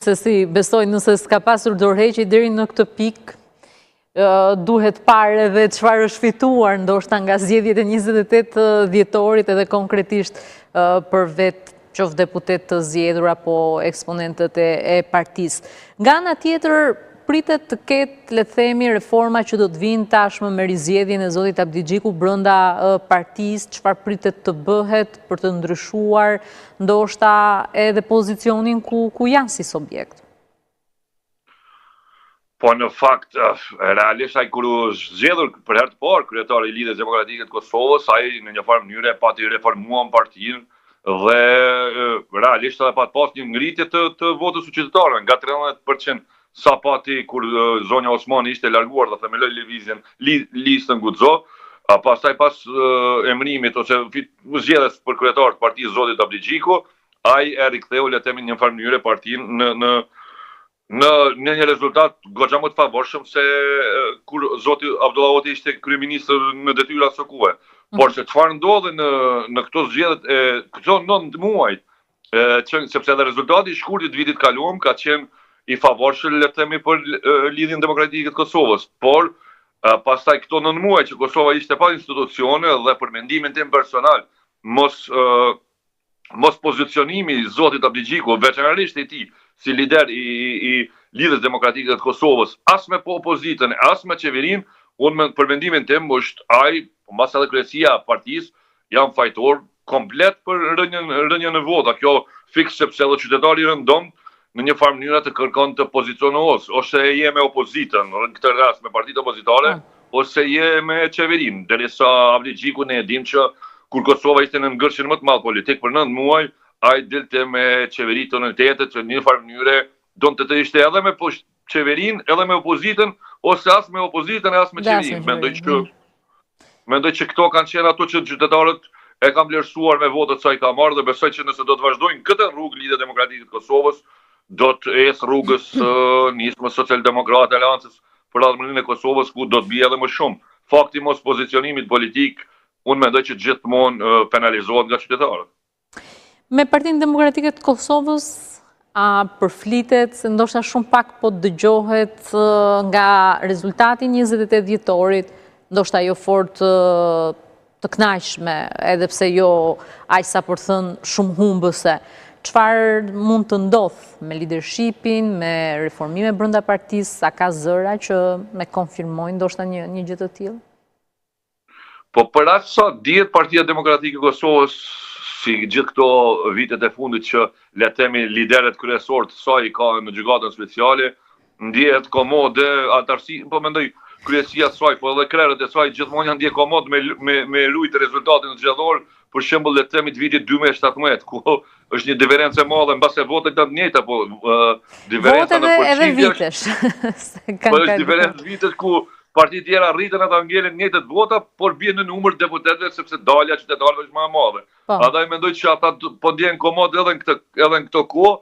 Se si besoj nëse s'ka pasur dorëheqje deri në këtë pikë, duhet parë edhe çfarë është fituar ndoshta nga zgjedhjet e 28 dhjetorit edhe konkretisht për vetë qoftë deputet të zgjedhur apo eksponentët e partisë. Nga ana tjetër pritet të ketë, le të themi, reforma që do të vinë tashmë me rizgjedhjen e zotit Abdi Xhiku brenda partisë, çfarë pritet të bëhet për të ndryshuar ndoshta edhe pozicionin ku janë si subjekt. Po në fakt, realisht ai kur u zgjedhur për herë të parë kryetari i Lidhjes Demokratike të Kosovës, ai në një farë mënyrë pati reformuar partinë dhe realisht edhe pat pas një ngritje të votës së qytetarëve nga 13% sa pati kur zonja Osmani ishte larguar dhe themeloi lëvizjen listën Guxo, pastaj pas emërimit ose zgjedhjes për kryetar të partisë zotit Abdi Xhiku, ai e riktheu le të themi në një farë mënyrë partinë në një rezultat goxha më të favorshëm se kur zoti Abdullah Oti ishte kryeministër në detyra së kuve. Por se çfarë ndodhi në këto zgjedhjet këto 9 muaj, sepse edhe rezultati i shkurtit vitit kaluar ka qenë i favorshëm le të themi për Lidhjen Demokratike të Kosovës, por pastaj këto 9 muaj që Kosova ishte pa institucione dhe për mendimin tim personal mos pozicionimi i zotit Abdi Xhiku, veçanërisht i tij si lider i Lidhjes Demokratike të Kosovës, as me opozitën, as me qeverinë, unë për mendimin tim është ai, mbas edhe kryesia e partisë, janë fajtor komplet për rënien në vota. Kjo fiks sepse edhe qytetari rëndom në një farë mënyrë të kërkon të pozicionohet, ose je me opozitën, në këtë rast me partitë opozitare, ose je me qeverinë. Derisa Abdi Xhiku ne e dim që kur Kosova ishte në ngërçin më të madh politik për 9 muaj, ai dilte me qeveritë të unitetit që në një farë mënyrë donte të ishte edhe me qeverinë, edhe me opozitën, ose as me opozitën e as me qeverinë. Mendoj që këto kanë qenë ato që qytetarët e kanë vlerësuar me votët sa i ka marrë dhe besoj që nëse do të vazhdojnë këtë rrugë Lidhja Demokratike të Kosovës, do të ecë rrugës nismë social-demokrate Aleancës për Ardhmërinë e Kosovës ku do të bie edhe më shumë. Fakti mos pozicionimit politik, unë mendoj që gjithmonë penalizohet nga qytetarët. Me Partinë Demokratike të Kosovës përflitet se ndoshta shumë pak po dëgjohet nga rezultati 28 dhjetorit, ndoshta jo fort të kënaqshme, edhe pse jo aq sa për thënë shumë humbëse. Çfarë mund të ndodhë me leadershipin, me reformime brenda partisë, sa ka zëra që me konfirmojnë ndoshta një gjë të tillë? Po për aq sa dihet Partia Demokratike e Kosovës, si gjithë këto vitet e fundit që le të themi liderët kryesorë të saj ka në gjykatën speciale, ndihet komode, antarësi, po mendoj kryesia e saj, po edhe krerët e saj gjithmonë janë ndje komod me lujtë rezultatin zgjedhor, për shembull le të themi të vitit 2017, ku është një diferencë e madhe mbase votet janë të njëjta, po diferenca në përgjithësi edhe vitesh. Po është diferencë vitesh ku partitë tjera rritën ata ngelin njëjtat vota, por bien në numër deputetëve sepse dalja qytetarëve është më e madhe. Andaj mendoj që ata po ndjehen komod edhe në këtë kohë,